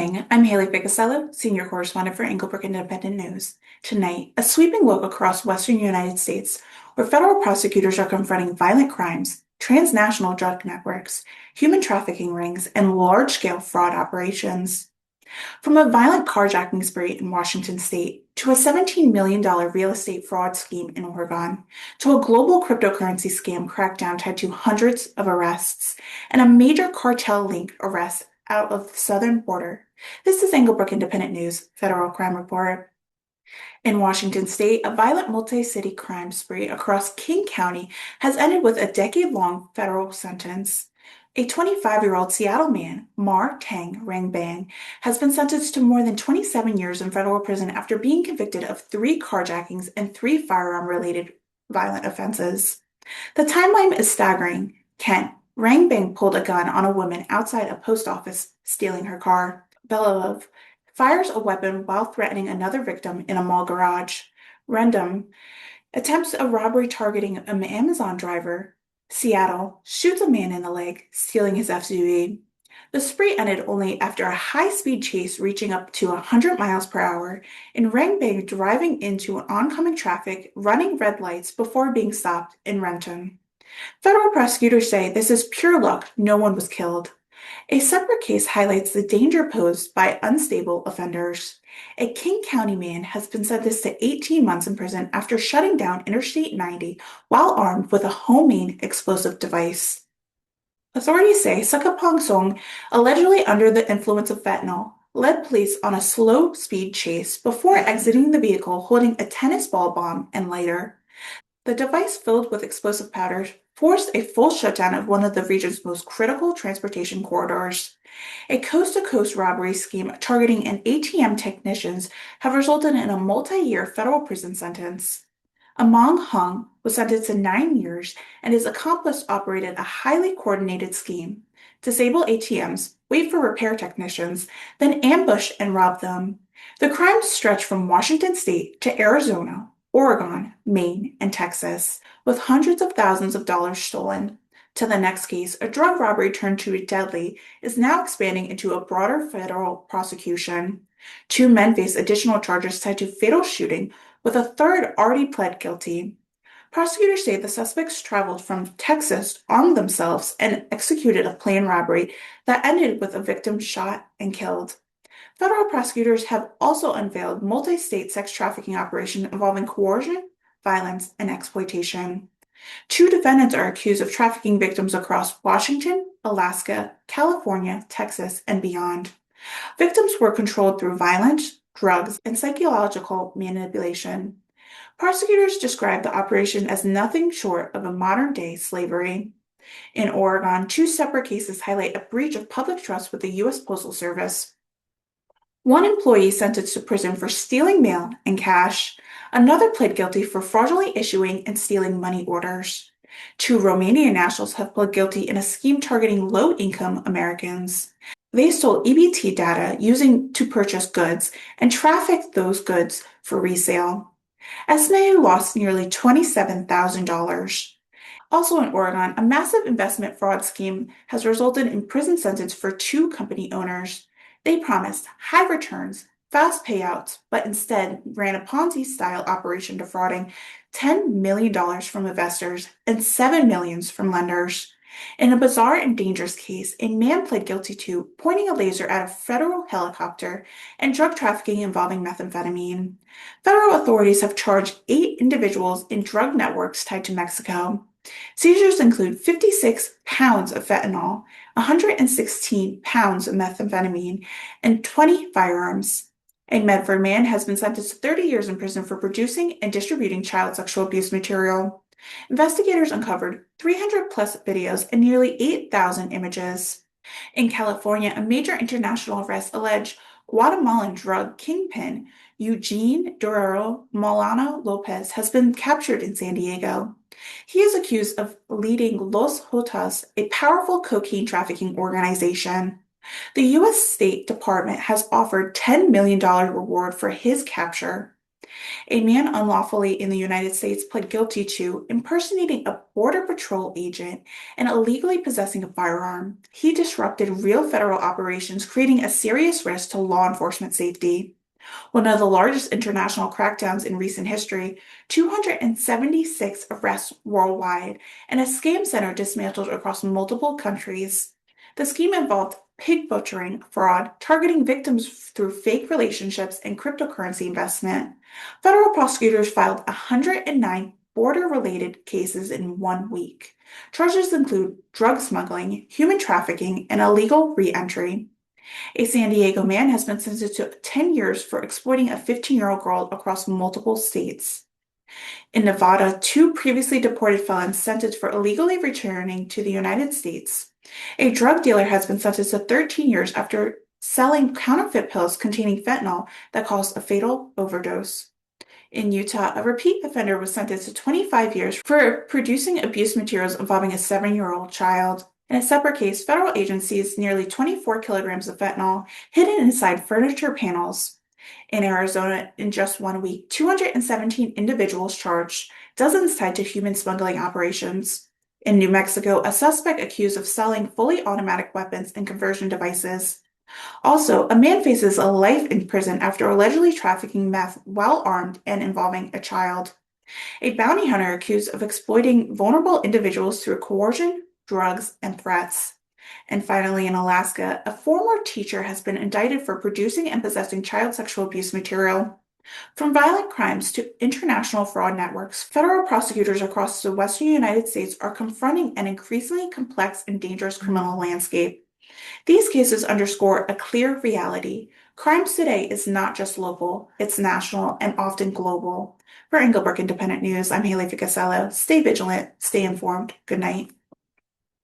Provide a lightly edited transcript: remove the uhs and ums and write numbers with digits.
evening, I'm Haylee Ficuciello, senior correspondent for Englebrook Independent News. Tonight, a sweeping look across western United States, where federal prosecutors are confronting violent crimes, transnational drug networks, human trafficking rings, and large-scale fraud operations. From a violent carjacking spree in Washington state, to a $17 million real estate fraud scheme in Oregon, to a global cryptocurrency scam crackdown tied to hundreds of arrests, and a major cartel link arrest out of the southern border. This is Englebrook Independent News Federal Crime Report. In Washington state, a violent multi-city crime spree across King County has ended with a decade-long federal sentence. A 25-year-old Seattle man, Mar Tang Rangbang, has been sentenced to more than 27 years in federal prison after being convicted of 3 carjackings and 3 firearm-related violent offenses. The timeline is staggering. Kent Rangbang pulled a gun on a woman outside a post office, stealing her car. Belilov fires a weapon while threatening another victim in a mall garage. Rendon attempts a robbery targeting an Amazon driver. Seattle shoots a man in the leg, stealing his SUV. The spree ended only after a high-speed chase reaching up to 100 miles per hour, and Rangbang driving into oncoming traffic, running red lights before being stopped in Renton. Federal prosecutors say this is pure luck, no one was killed. A separate case highlights the danger posed by unstable offenders. A King County man has been sentenced to 18 months in prison after shutting down Interstate 90 while armed with a homemade explosive device. Authorities say Sakapong Song, allegedly under the influence of fentanyl, led police on a slow-speed chase before exiting the vehicle holding a tennis ball bomb and lighter. The device filled with explosive powder forced a full shutdown of one of the region's most critical transportation corridors. A coast-to-coast robbery scheme targeting an ATM technicians have resulted in a multi-year federal prison sentence. Among Hung was sentenced to 9 years, and his accomplice operated a highly coordinated scheme: disable ATMs, wait for repair technicians, then ambush and rob them. The crimes stretch from Washington state to Arizona, Oregon, Maine, and Texas, with hundreds of thousands of dollars stolen. To the next case, a drug robbery turned to deadly is now expanding into a broader federal prosecution. 2 men face additional charges tied to fatal shooting, with a third already pled guilty. Prosecutors say the suspects traveled from Texas, armed themselves, and executed a planned robbery that ended with a victim shot and killed. Federal prosecutors have also unveiled multi-state sex trafficking operation involving coercion, violence, and exploitation. 2 defendants are accused of trafficking victims across Washington, Alaska, California, Texas, and beyond. Victims were controlled through violence, drugs, and psychological manipulation. Prosecutors described the operation as nothing short of a modern-day slavery. In Oregon, 2 separate cases highlight a breach of public trust with the U.S. Postal Service. One employee sentenced to prison for stealing mail and cash. Another pled guilty for fraudulently issuing and stealing money orders. 2 Romanian nationals have pled guilty in a scheme targeting low-income Americans. They stole EBT data using to purchase goods and trafficked those goods for resale. Estimated loss nearly $27,000. Also in Oregon, a massive investment fraud scheme has resulted in prison sentence for 2 company owners. They promised high returns, fast payouts, but instead ran a Ponzi-style operation defrauding $10 million from investors and $7 million from lenders. In a bizarre and dangerous case, a man pled guilty to pointing a laser at a federal helicopter and drug trafficking involving methamphetamine. Federal authorities have charged 8 individuals in drug networks tied to Mexico. Seizures include 56 pounds of fentanyl, 116 pounds of methamphetamine, and 20 firearms. A Medford man has been sentenced to 30 years in prison for producing and distributing child sexual abuse material. Investigators uncovered 300-plus videos and nearly 8,000 images. In California, a major international arrest alleged Guatemalan drug kingpin Eugene Durero Molano Lopez has been captured in San Diego. He is accused of leading Los Jotas, a powerful cocaine trafficking organization. The U.S. State Department has offered $10 million reward for his capture. A man unlawfully in the United States pled guilty to impersonating a Border Patrol agent and illegally possessing a firearm. He disrupted real federal operations, creating a serious risk to law enforcement safety. One of the largest international crackdowns in recent history, 276 arrests worldwide, and a scam center dismantled across multiple countries. The scheme involved pig butchering, fraud, targeting victims through fake relationships, and cryptocurrency investment. Federal prosecutors filed 109 border-related cases in 1 week. Charges include drug smuggling, human trafficking, and illegal re-entry. A San Diego man has been sentenced to 10 years for exploiting a 15-year-old girl across multiple states. In Nevada, two previously deported felons sentenced for illegally returning to the United States. A drug dealer has been sentenced to 13 years after selling counterfeit pills containing fentanyl that caused a fatal overdose. In Utah, a repeat offender was sentenced to 25 years for producing abuse materials involving a 7-year-old child. In a separate case, federal agencies seized nearly 24 kilograms of fentanyl hidden inside furniture panels. In Arizona, in just 1 week, 217 individuals charged, dozens tied to human smuggling operations. In New Mexico, a suspect accused of selling fully automatic weapons and conversion devices. Also, a man faces a life in prison after allegedly trafficking meth while armed and involving a child. A bounty hunter accused of exploiting vulnerable individuals through coercion, drugs, and threats. And finally, in Alaska, a former teacher has been indicted for producing and possessing child sexual abuse material. From violent crimes to international fraud networks, federal prosecutors across the western United States are confronting an increasingly complex and dangerous criminal landscape. These cases underscore a clear reality. Crimes today is not just local, it's national and often global. For Englebrook Independent News, I'm Haylee Ficuciello. Stay vigilant, stay informed. Good night.